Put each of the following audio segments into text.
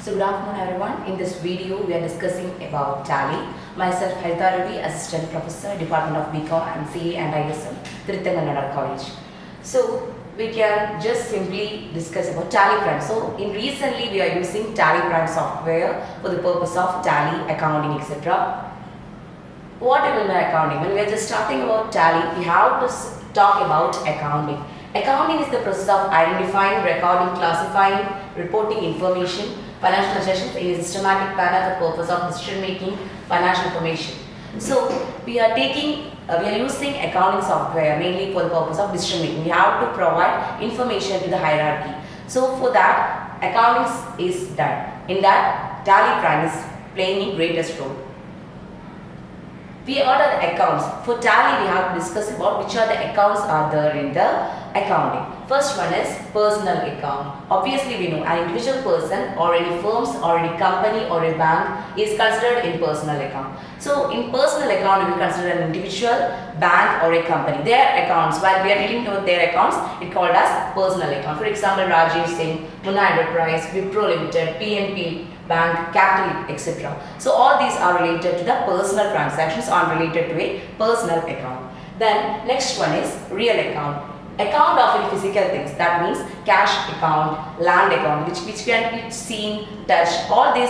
So good afternoon everyone. In this video we are discussing about Tally. Myself Haritha Ravi, Assistant Professor, Department of BCom and CA and ISM, Tiruthanganada College. So we can just simply discuss about Tally Prime. So in recently we are using Tally Prime software for the purpose of Tally, accounting, etc. What even by accounting? When we are just starting about Tally, we have to talk about accounting. Accounting is the process of identifying, recording, classifying, reporting information, financial transactions in a systematic manner for the purpose of decision making, financial information. So we are using accounting software mainly for the purpose of decision making. We have to provide information to the hierarchy. So for that, accounting is done. In that, Tally Prime is playing a greatest role. What are the accounts? For Tally, we have to discuss about which are the accounts are there in the accounting. First one is personal account. Obviously, we know an individual person or any firms or any company or a bank is considered in personal account. So, in personal account, we will consider an individual, bank or a company. Their accounts, while we are dealing with their accounts, it called as personal account. For example, Rajiv Singh, Munna Enterprise, Wipro Limited, PNP Bank, Capital, etc. So all these are related to the personal transactions or related to a personal account. Then next one is real account. Account of any physical things, that means cash account, land account, which can be seen, touched. All these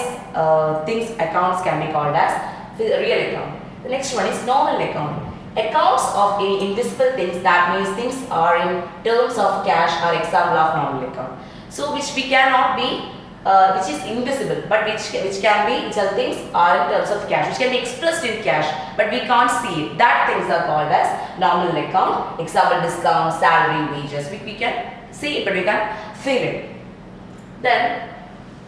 things, accounts can be called as real account. The next one is normal account. Accounts of any invisible things, that means things are in terms of cash are example of normal account. So which we cannot be which is invisible, but which are things are in terms of cash, which can be expressed in cash, but we can't see it. That things are called as normal account. Example, discount, salary, wages. We can see it, but we can't feel it. Then,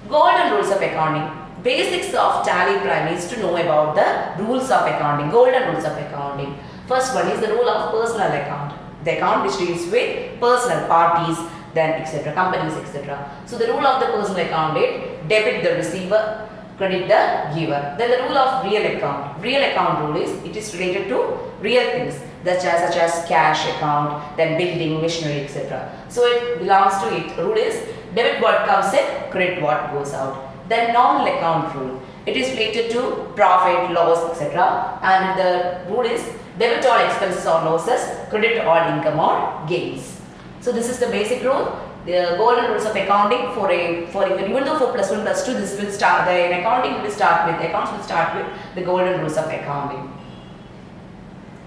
golden rules of accounting. Basics of Tally Prime is to know about the rules of accounting, golden rules of accounting. First one is the rule of personal account. The account which deals with personal parties, then etc., companies, etc. So the rule of the personal account is debit the receiver, credit the giver. Then the rule of real account. Real account rule is it is related to real things such as cash account, then building, machinery, etc. So it belongs to it. Rule is debit what comes in, credit what goes out. Then normal account rule. It is related to profit, loss, etc. And the rule is debit all expenses or losses, credit all income or gains. So this is the basic rule. The golden rules of accounting even though for plus 1 plus 2 this will start accounts will start with the golden rules of accounting.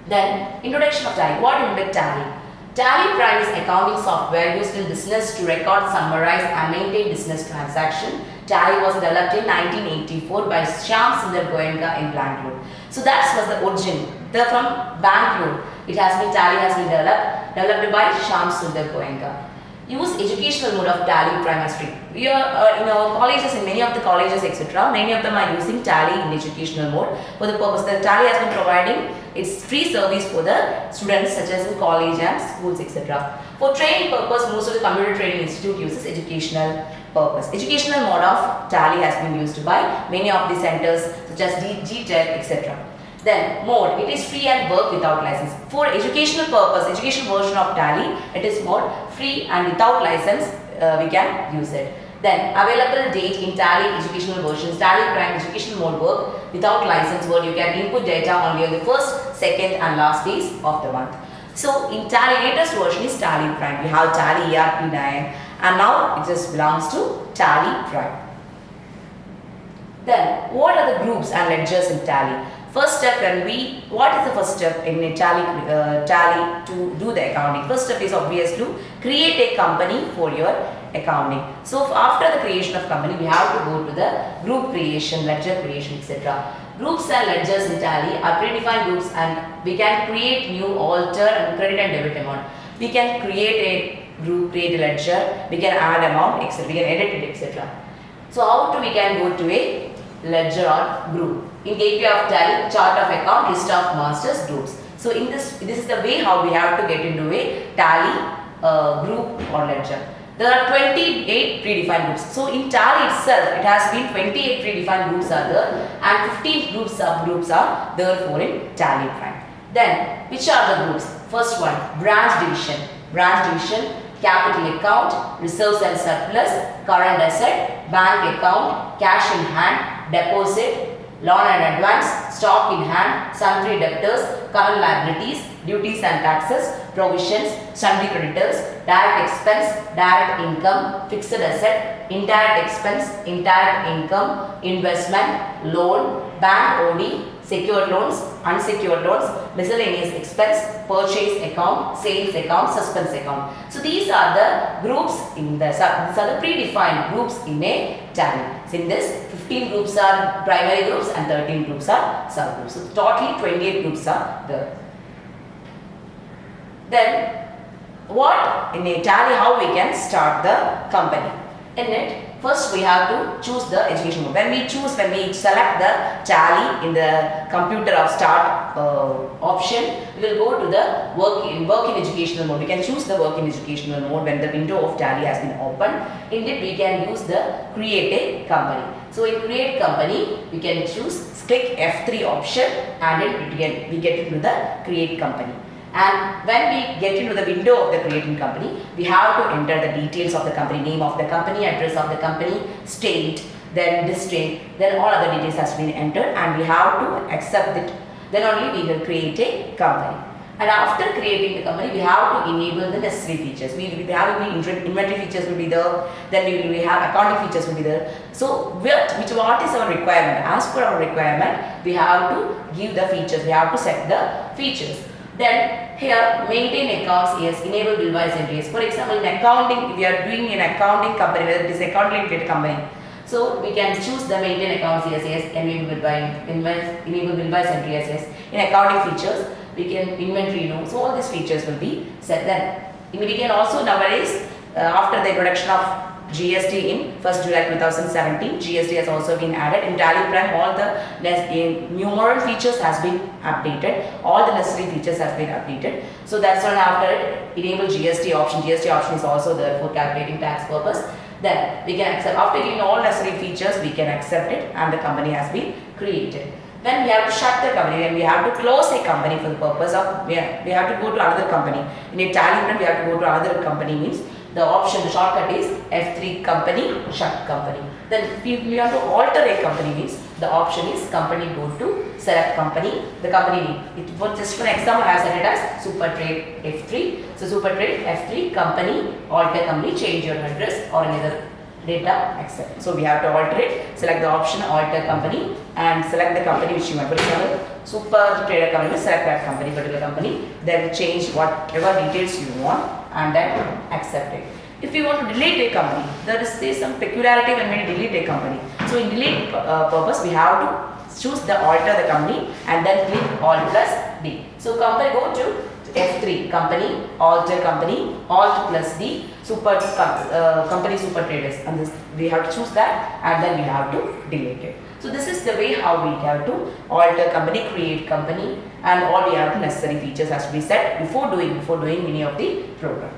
Then introduction of Tally. What is Tally? Tally Prime is accounting software used in business to record, summarize and maintain business transaction. Tally was developed in 1984 by Shyam Sundar Goenka in Bangalore. So that was the origin. From Bangalore. Tally has been developed by Shyam Sundar Goenka. Use educational mode of Tally Prime as free. We are in our colleges, in many of the colleges, etc. Many of them are using Tally in educational mode for the purpose that Tally has been providing its free service for the students, such as in college and schools, etc. For training purpose, most of the computer training institute uses educational purpose. Educational mode of Tally has been used by many of the centers, such as GTEC, etc. Then mode, it is free and work without license. For educational purpose, educational version of Tally, it is mode free and without license we can use it. Then available date in Tally educational versions, Tally Prime educational mode work without license where you can input data only on the first, second and last days of the month. So in Tally latest version is Tally Prime. We have Tally ERP 9 and now it just belongs to Tally Prime. Then what are the groups and ledgers in Tally? First step, what is the first step in a Tally to do the accounting? First step is obvious to create a company for your accounting. So after the creation of company, we have to go to the group creation, ledger creation, etc. Groups and ledgers in Tally are predefined groups and we can create new, alter and credit and debit amount. We can create a group, create a ledger, we can add amount, etc. We can edit it, etc. So how we can go to a ledger or group? In gateway of Tally, chart of account, list of masters, groups. So in this is the way how we have to get into a Tally group or ledger. There are 28 predefined groups. So in Tally itself, it has been 28 predefined groups are there and 15 groups subgroups are therefore in Tally Prime. Then which are the groups? First one, branch division. Branch division capital account, reserves and surplus, current asset, bank account, cash in hand, deposit, loan and advance, stock in hand, sundry debtors, current liabilities, duties and taxes, provisions, sundry creditors, direct expense, direct income, fixed asset, indirect expense, indirect income, investment, loan, bank OD, secured loans, unsecured loans, miscellaneous expense, purchase account, sales account, suspense account. So these are the groups in the, these are the predefined groups in a tally. So in this, 15 groups are primary groups and 13 groups are subgroups. So totally 28 groups are there. Then what in a tally, how we can start the company? In it, first we have to choose the education mode. When we select the tally in the computer of start option, we will go to the work in educational mode. We can choose the work in educational mode when the window of tally has been opened. In it, we can use the create a company. So in create company, we can click F3 option, and then we get into the create company. And when we get into the window of the creating company, we have to enter the details of the company, name of the company, address of the company, state, then district, then all other details has been entered, and we have to accept it. Then only we will create a company. And after creating the company, we have to enable the necessary features. We have inventory features will be there, then we have accounting features will be there. So what is our requirement? As per our requirement, we have to give the features, we have to set the features. Then here maintain accounts, yes, enable bill-wise entries. For example, in accounting, if we are doing an accounting company, whether it is accounting related company, so we can choose the maintain accounts, yes, enable bill-wise entry, yes. In accounting features, we can inventory, so all these features will be set. Then we can also nowadays, after the introduction of GST in 1st July 2017, GST has also been added. In Tally Prime, all the numeral features has been updated. All the necessary features have been updated. So that's why after it, enable GST option. GST option is also there for calculating tax purpose. Then we can accept, after giving all necessary features, we can accept it, and the company has been created. Then we have to shut the company, then we have to close a company for the purpose of, we have to go to another company. In a Tally Prime, we have to go to another company, means the option, the shortcut is F3 company, shut company. Then if we have to alter a company, means the option is company, go to select company, the company name. Just for example, I have set it as Super Trade F3. So Super Trade F3 company, alter company, change your address or another data, accept. So we have to alter it, select the option alter company and select the company which you want. For example, Super Trader company, select that company, particular company, then change whatever details you want and then accept it. If you want to delete a company, there is some peculiarity when we delete a company. So in delete purpose, we have to choose the alter the company and then click Alt plus D. So company, go to F3 company, alter company, Alt plus D, company Super Traders, and this we have to choose that and then we have to delete it. So this is the way how we have to alter company, create company, and all we have necessary features has to be set before doing any of the program.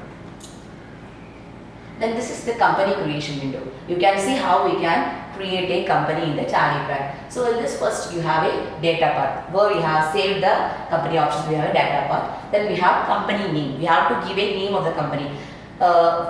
Then this is the company creation window. You can see how we can create a company in the Tally Prime. So in this, first you have a data part where we have saved the company options. We have a data part. Then we have company name. We have to give a name of the company.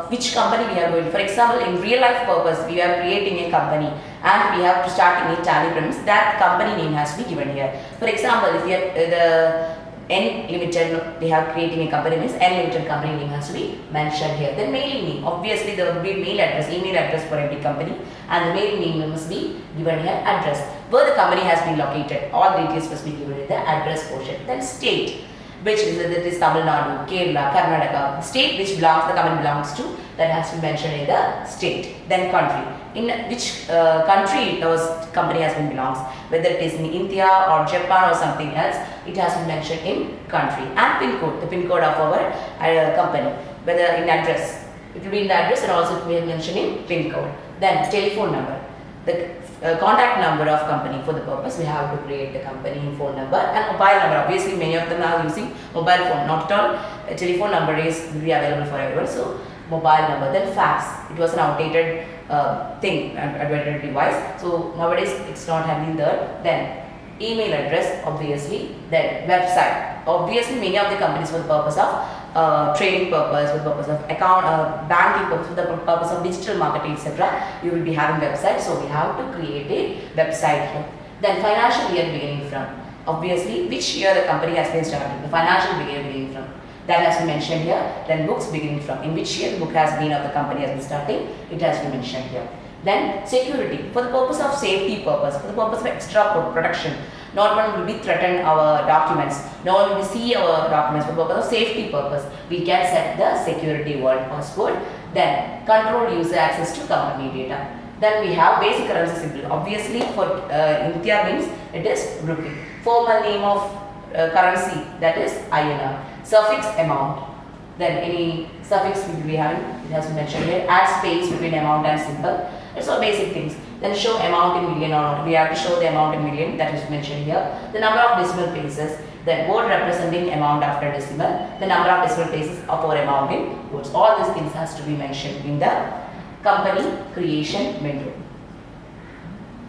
Which company we are going. For example, in real life purpose, we are creating a company and we have to start in a Tally premise. That company name has to be given here. For example, if you have the N Limited, they have creating a company, means N Limited company name has to be mentioned here. Then mailing name, obviously there will be mail address, email address for every company, and the mailing name must be given here, address, where the company has been located. All details must be given in the address portion. Then state, which is Tamil Nadu, Kerala, Karnataka, state which the company belongs to, that has to be mentioned in the state. Then country, in which country the company has been belongs, whether it is in India or Japan or something else, it has to be mentioned in country. And pin code, the pin code of our company, whether in address, it will be in the address and also it will be mentioned in pin code. Then telephone number, the contact number of company. For the purpose, we have to create the company phone number and mobile number. Obviously, many of them are using mobile phone. Not at all. A telephone number will be available for everyone. So, mobile number. Then fax. It was an outdated outdated device. So nowadays it's not having there. Then email address, obviously. Then website. Obviously, many of the companies for the purpose of trading purpose, for the purpose of account, banking purpose, for the purpose of digital marketing, etc. You will be having website. So we have to create a website here. Then financial year beginning from. Obviously, which year the company has been started. The financial year beginning from. That has been mentioned here. Then books beginning from. In which year the book has been of the company has been starting. It has been mentioned here. Then security, for the purpose of safety purpose, for the purpose of extra protection. Not one will be threaten our documents. No one will see our documents for the purpose of safety purpose. We can set the security word password. Then control user access to company data. Then we have basic currency symbol. Obviously for India means it is rupee. Formal name of currency, that is INR. Suffix amount. Then any suffix we will be having, it has been mentioned here. Add space between amount and symbol. It's all basic things. Then show amount in million or not. We have to show the amount in million, that is mentioned here. The number of decimal places. Then word representing amount after decimal. The number of decimal places of our amount in words. All these things has to be mentioned in the company creation window.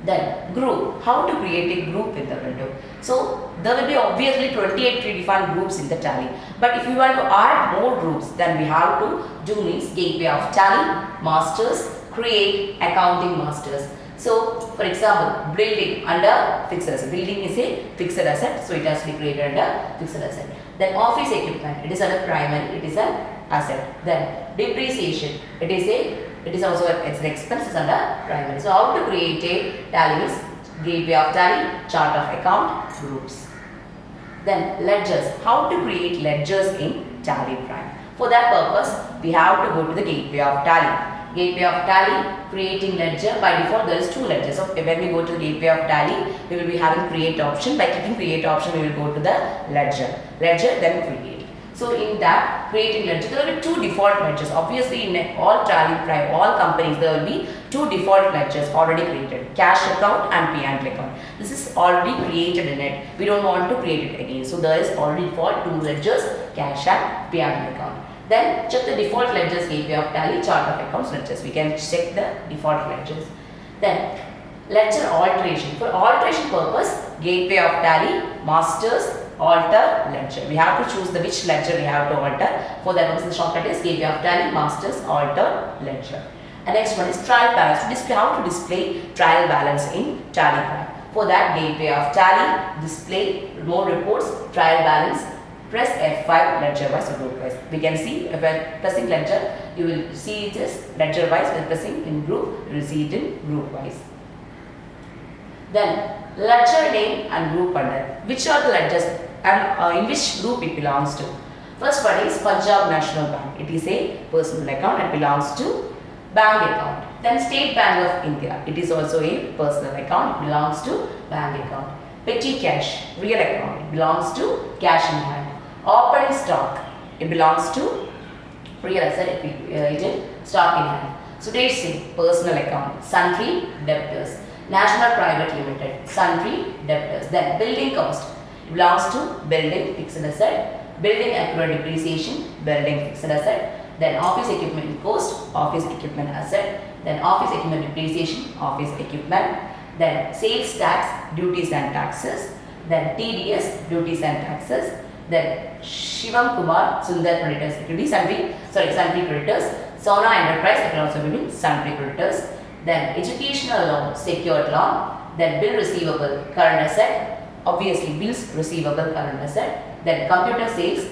Then group, how to create a group in the window. So there will be obviously 28 predefined groups in the Tally. But if you want to add more groups, then we have to do means gateway of Tally, masters, create accounting masters. So for example, building under fixed asset. Building is a fixed asset, so it has to be created under fixed asset. Then office equipment, it is under primary, it is an asset. Then depreciation, it is also it's an expenses under primary. So how to create a Tally is gateway of Tally, chart of account, groups. Then ledgers, how to create ledgers in Tally Prime. For that purpose, we have to go to the gateway of Tally. Gateway of Tally, creating ledger. By default there is two ledgers. So when we go to the gateway of Tally, we will be having create option. By clicking create option, we will go to the ledger. Ledger, then create. So in that creating ledger, there will be two default ledgers. Obviously in all Tally Prime, all companies, there will be two default ledgers already created. Cash account and P&L account. This is already created in it. We don't want to create it again. So there is already default two ledgers, cash and P&L account. Then check the default ledgers gateway of Tally, chart of accounts ledgers. We can check the default ledgers. Then ledger alteration. For alteration purpose, gateway of Tally, masters, alter ledger. We have to choose the which ledger we have to alter. For that purpose, the shortcut is gateway of Tally, masters, alter ledger. And next one is trial balance. To display how to display trial balance in Tally Prime. For that, gateway of Tally, display more reports, trial balance. Press F5 ledger wise or group wise. We can see if I pressing ledger, you will see it is ledger wise. When pressing in group, you will see it in group wise. Then ledger name and group under. Which are the ledgers and in which group it belongs to? First one is Punjab National Bank. It is a personal account and belongs to bank account. Then State Bank of India. It is also a personal account. It belongs to bank account. Petty cash, real account. It belongs to cash in hand. Opening stock, it belongs to real asset, it is stock in hand. So they say personal account, sundry debtors, National Private Limited, sundry debtors. Then building cost, it belongs to building fixed asset, building accrued depreciation, building fixed asset. Then office equipment cost, office equipment asset. Then office equipment depreciation, office equipment. Then sales tax, duties and taxes. Then TDS, duties and taxes. Then Shivam Kumar Sundar creditors, it will be sundry creditors. Sona Enterprise, it will also be sundry creditors. Then educational loan, secured loan. Then bill receivable, current asset. Obviously bills receivable, current asset. Then computer sales.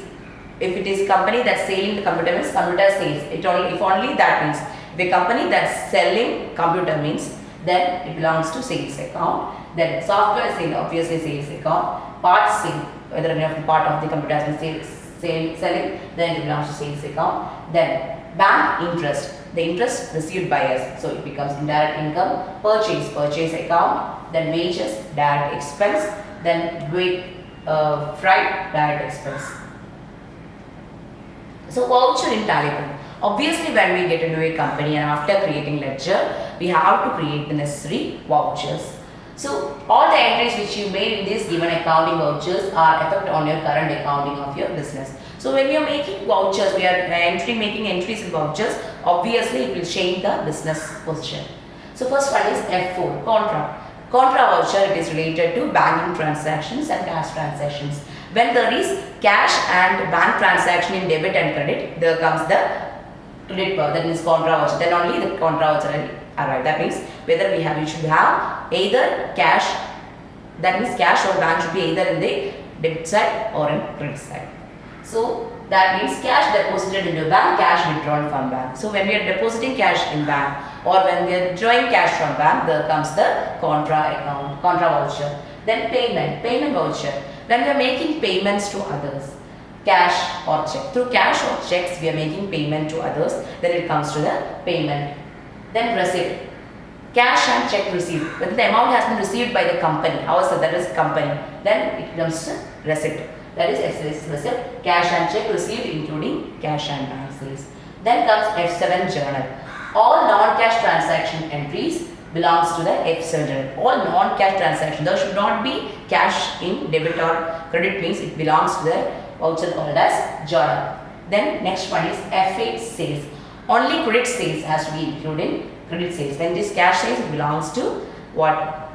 If it is company that's selling the computer means computer sales. If only that means if a company that's selling computer means then it belongs to sales account. Then software sale, obviously sales account. Parts sale, whether any of the part of the computer has been selling, then it belongs to sales account. Then bank interest, the interest received by us, so it becomes indirect income. Purchase account. Then wages, direct expense. Then freight, direct expense. So voucher in Tally Prime. Obviously when we get into a company and after creating ledger, we have to create the necessary vouchers. So all the entries which you made in this given accounting vouchers are effect on your current accounting of your business. So when you are making vouchers, we are making entries in vouchers, obviously it will change the business position. So first one is F4, contra. Contra voucher, it is related to banking transactions and cash transactions. When there is cash and bank transaction in debit and credit, there comes the credit power, that means contra voucher. Then only the contra voucher will arrive. That means whether we should have either cash, that means cash or bank should be either in the debit side or in credit side. So that means cash deposited into bank, cash withdrawn from bank. So when we are depositing cash in bank or when we are withdrawing cash from bank, there comes the contra account, contra voucher. Then payment voucher. When we are making payments to others, cash or check. Through cash or checks we are making payment to others, then it comes to the payment. Then receipt. Cash and check received. When the amount has been received by the company, ourselves, that is company, then it comes to receipt. That is receipt, cash and check received including cash and bank sales. Then comes F7 journal. All non-cash transaction entries belongs to the F7 journal. All non-cash transaction, there should not be cash in debit or credit, means it belongs to the voucher called as journal. Then next one is F8 sales. Only credit sales has to be included in credit sales. When this cash sales, it belongs to what?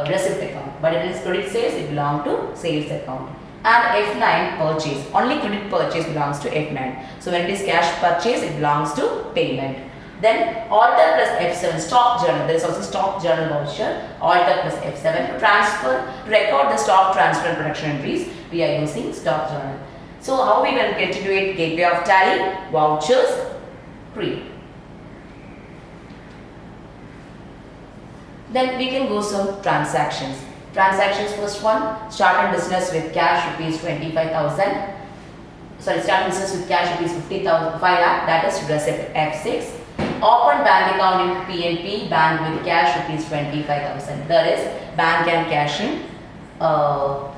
Receipt account. But it is credit sales, it belongs to sales account. And F9 purchase. Only credit purchase belongs to F9. So when it is cash purchase, it belongs to payment. Then alter plus F7 stock journal. There is also stock journal voucher. Alter plus F7 to transfer, to record the stock transfer and production entries. We are using stock journal. So how we will get to do it? Gateway of tally, vouchers, create. Then we can go some transactions. Transactions, first one, started business with cash rupees 25,000. Sorry, started business with cash rupees 50,000, 5 lakh, that is receipt F6. Open bank account in PNP bank with cash rupees 25,000. There is bank and cash in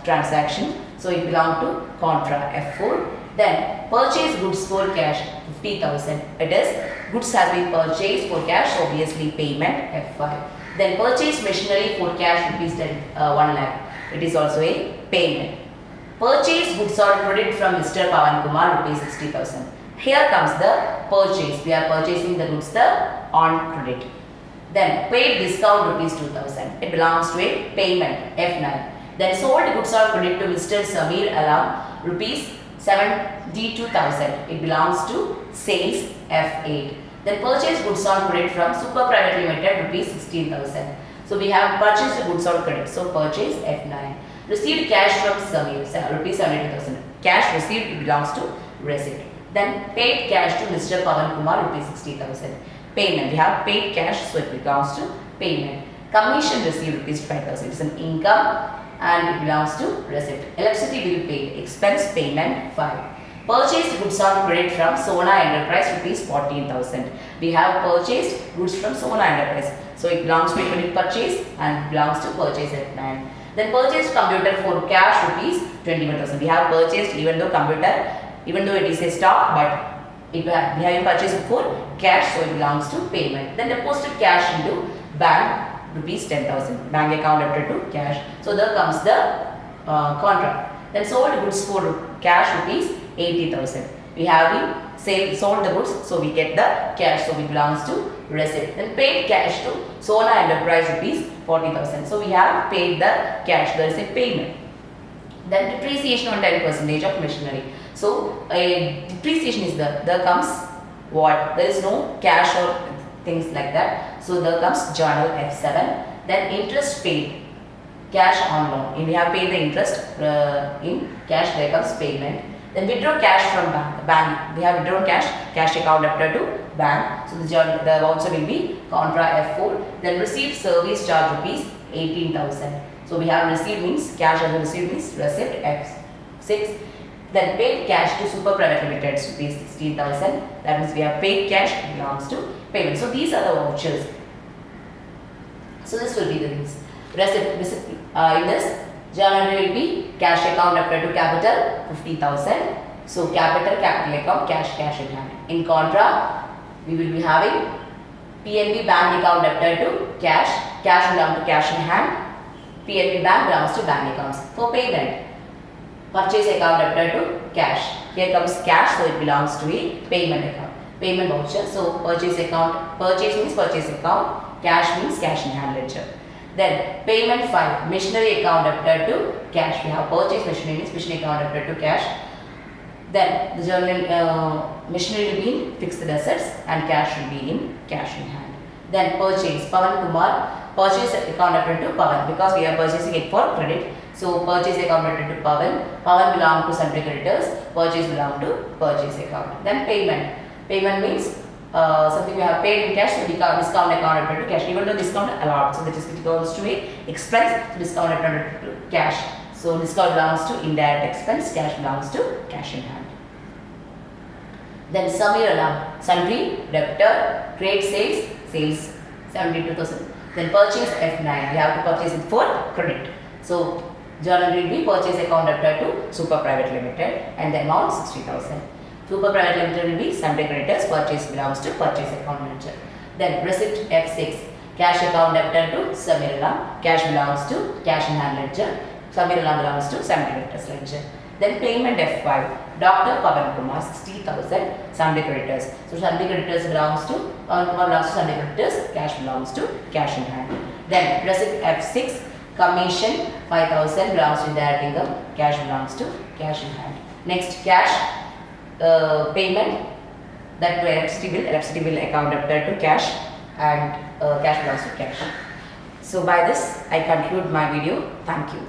transaction. So it belongs to contra F4. Then purchase goods for cash 50,000. It is goods has been purchased for cash, so obviously payment F5. Then purchase machinery for cash rupees 1 lakh. It is also a payment. Purchase goods on credit from Mr. Pavan Kumar rupees 60,000. Here comes the purchase. We are purchasing the goods on credit. Then paid discount rupees 2,000. It belongs to a payment F9. Then sold goods on credit to Mr. Samir Alam rupees 72,000. It belongs to sales F8. Then purchase goods on credit from Super Private Limited rupees 16,000. So we have purchased the goods on credit. So purchase F9. Received cash from Samir rupees 72,000. Cash received, it belongs to receipt. Then paid cash to Mr. Pavan Kumar rupees 60,000. Payment, we have paid cash, so it belongs to payment. Commission received rupees 5,000. It's an income and it belongs to receipt. Electricity bill paid, expense payment 5. Purchased goods on credit from Sona Enterprise rupees 14,000. We have purchased goods from Sona Enterprise. So it belongs to credit purchase and it belongs to purchase at 9. Then purchased computer for cash rupees 21,000. We have purchased even though it is a stock, but we have purchased for cash, so it belongs to payment. Then deposited cash into bank rupees 10,000. Bank account after to cash. So there comes the contract. Then sold goods for cash rupees 80,000. We have sold the goods, so we get the cash, so it belongs to receipt. Then paid cash to Sona Enterprise rupees 40,000. So we have paid the cash, there is a payment. Then depreciation on 10% of machinery. So a depreciation is there comes what? There is no cash or things like that. So there comes journal F7. Then interest paid, cash on loan. And we have paid the interest in cash, there comes payment. Then withdraw cash from bank. We have withdrawn cash account after to bank. So the voucher will be contra F4. Then received service charge rupees 18,000. So we have received means cash as received means receipt F6. Then paid cash to Super Private Limited rupees 16,000. That means we have paid cash, belongs to payment. So these are the vouchers. So this will be the things. Receipt in this journal will be cash account after to capital 50,000. So capital account, cash in hand. In contra, we will be having PNB bank account after to cash belongs to cash in hand. PNB bank belongs to bank accounts. For payment, purchase account after to cash. Here comes cash, so it belongs to a payment account. Payment voucher. So purchase account, purchase means purchase account, cash means cash in hand ledger. Then payment 5, machinery account debtor to cash. We have purchased machinery, means machinery account debtor to cash. Then the journal machinery will be in fixed assets and cash will be in cash in hand. Then purchase, Pawan Kumar, purchase account debtor to Pawan, because we are purchasing it for credit. So purchase account debtor to Pawan, Pawan belong to sundry creditors, purchase belong to purchase account. Then payment, payment means something we have paid in cash, so discount account debtor to cash, even though discount allowed, so that is it goes to a expense, so discount account debtor to cash. So discount belongs to indirect expense, cash belongs to cash in hand. Then Samir Alam, sundry, debtor, trade sales, sales 72,000. Then purchase F9, we have to purchase it for credit. So journal will be purchase account debtor to Super Private Limited and the amount 60,000. Super Private Limited will be sundry creditors, purchase belongs to purchase account ledger. Then receipt F6, cash account debtor to Samir Alam, cash belongs to cash in hand ledger, Samir Alam belongs to sundry creditors ledger. Then payment F5, Dr. Pawan Kumar 60,000, sundry creditors. So sundry creditors belongs to Pawan Kumar belongs to sundry creditors, cash belongs to cash in hand. Then receipt F6, commission 5,000 belongs to indirect income, cash belongs to cash in hand. Next cash payment, that electricity bill account debtor to cash and cash belongs to cash. So by this I conclude my video. Thank you.